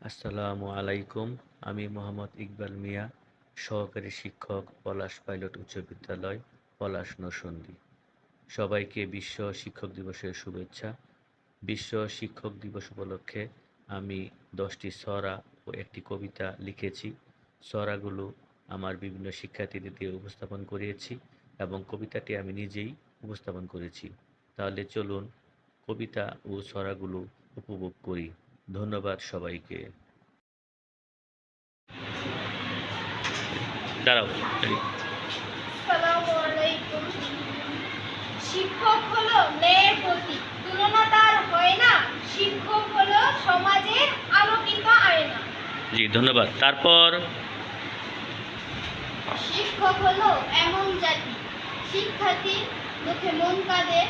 আসসালামু আলাইকুম। আমি মোহাম্মদ ইকবাল মিয়া, সহকারী শিক্ষক, পলাশ পাইলট উচ্চ বিদ্যালয়, পলাশ নরসিংদী। সবাইকে বিশ্ব শিক্ষক দিবসের শুভেচ্ছা। বিশ্ব শিক্ষক দিবস উপলক্ষে আমি 10টি ছড়া ও একটি কবিতা লিখেছি। ছড়াগুলো আমার বিভিন্ন শিক্ষার্থীদের দিয়ে উপস্থাপন করিয়েছি এবং কবিতাটি আমি নিজেই উপস্থাপন করেছি। তাহলে চলুন কবিতা ও ছড়াগুলো উপভোগ করি। ধন্যবাদ সবাইকে। দাঁড়াও। আসসালামু আলাইকুম। শিক্ষক হলো ন্যায়ের প্রতীক, তুলনা তার হয় না। শিক্ষক হলো সমাজের আলোকিত আয়না। জি, ধন্যবাদ। তারপর শিক্ষক হলো এমন জাতি, শিক্ষার্থী দুঃখে মন কাঁদে,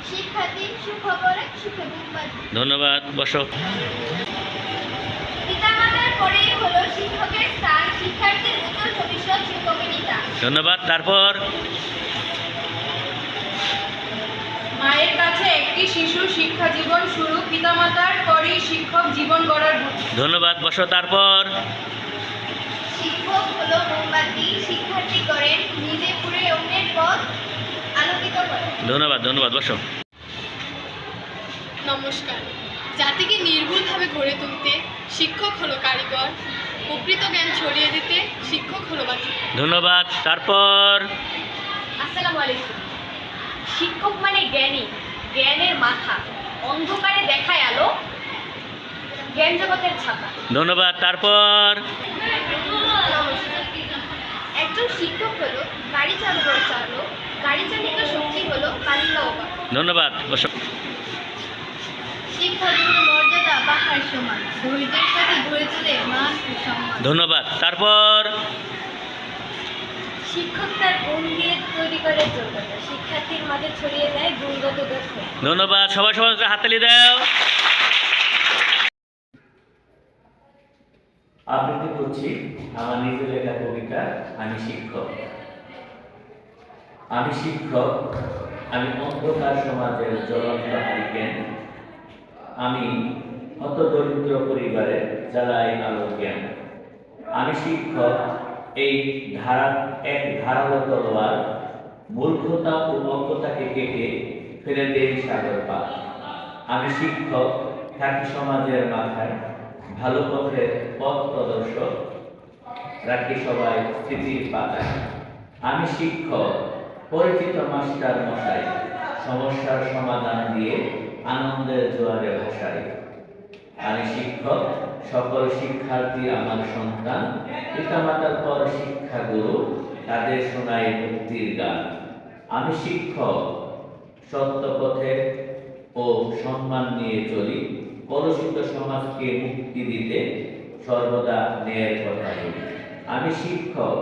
শিক্ষার্থী সুখবরে সুখে বুক বাঁধে। ধন্যবাদ। বসো। পিতামাতার পরেই হলো শিক্ষকের স্থান, শিক্ষার্থীর উজ্জ্বল ভবিষ্যৎ শিক্ষকের নিদান। ধন্যবাদ। তারপর মায়ের কাছে একটি শিশু শিক্ষা জীবন শুরু, পিতামাতার পরেই শিক্ষক জীবন গড়ার বুদ্ধি। ধন্যবাদ। বসো। তারপর শিক্ষক হলো মোমবাতি, শিক্ষার্থী করেন নিজে পুরে অন্যের পথ আলোকিত করেন। ধন্যবাদ। ধন্যবাদ। বসো। নমস্কার। জাতিকে নির্ভুলভাবে গড়ে তুলতে শিক্ষক হলো কারিগর, প্রকৃত জ্ঞান ছড়িয়ে দিতে শিক্ষক হলো বাতি। ধন্যবাদ। তারপর আসসালামু আলাইকুম। শিক্ষক মানে জ্ঞানী, জ্ঞানের মাথা, অন্ধকারে দেখায় আলো, জ্ঞান জগতের ছাতা। ধন্যবাদ। তারপর একজন শিক্ষক হলো গাড়ি চালানোর চালক, গাড়ি চালিকা শক্তি হলো কালিকা ও বাতা। ধন্যবাদ। বসো। শিক্ষকের মর্যাদা পাহাড় সমান, ধৈর্যের সাথে গড়ে তোলে মান ও সম্মান। ধন্যবাদ। তারপর শিক্ষক তার গুণ দিয়ে তৈরি করে যোগ্যতা, শিক্ষার্থীর মাঝে ছড়িয়ে দেয় গুণগত দক্ষতা। ধন্যবাদ। সবাই সবাই হাততালি দাও। আবৃত্তি করছি আমার নিজের লেখা কবিতা আমি শিক্ষক। আমি শিক্ষক, আমি অন্ধকার সমাজের জ্বলন্ত হারিকেন। আমি হতদরিদ্র পরিবারের জ্বালাই আলো জ্ঞান। আমি শিক্ষক, এই এক ধারালো তলোয়ার, মূর্খতা ও অজ্ঞতাকে কেটে ফেলে দেই সাগর পার। আমি শিক্ষক, থাকি সমাজের মাথায়, ভালো পথের পথ প্রদর্শক, রাখি সবাই স্মৃতির পাতায়। আমি শিক্ষক, পরিচিত মাস্টার মশাই, সমস্যার সমাধান দিয়ে আনন্দের জোয়ারে ভাসাই। আমি শিক্ষক, সকল শিক্ষার্থী আমার সন্তান, পিতামাতার পর শিক্ষাগুরু, তাদের শোনাই মুক্তির গান। আমি শিক্ষক, সত্য পথে ও সম্মান নিয়ে চলি, কলুষিত সমাজকে মুক্তি দিতে সর্বদা ন্যায়ের কথা বলি। আমি শিক্ষক,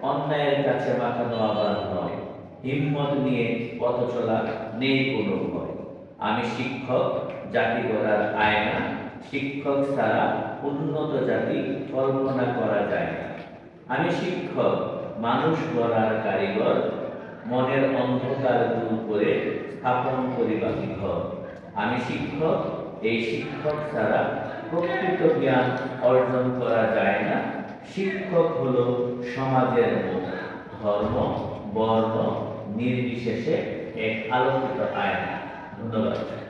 অন্যায়ের কাছে মাথা নোয়াবার নয়, হিম্মত নিয়ে পথ চলা নেই কোনো ভয়। আমি শিক্ষক, জাতি গড়ার আয়না, শিক্ষক ছাড়া উন্নত জাতি কল্পনা করা যায় না। আমি শিক্ষক, মানুষ গড়ার কারিগর, মনের অন্ধকার দূর করে স্থাপন করিবাকি ঘর। আমি শিক্ষক, এই শিক্ষক ছাড়া প্রকৃত জ্ঞান অর্জন করা যায় না। শিক্ষক হলো সমাজের মুখ, ধর্ম বর্ণ নির্বিশেষে এক আলোকিত আয়না। ধন্যবাদ।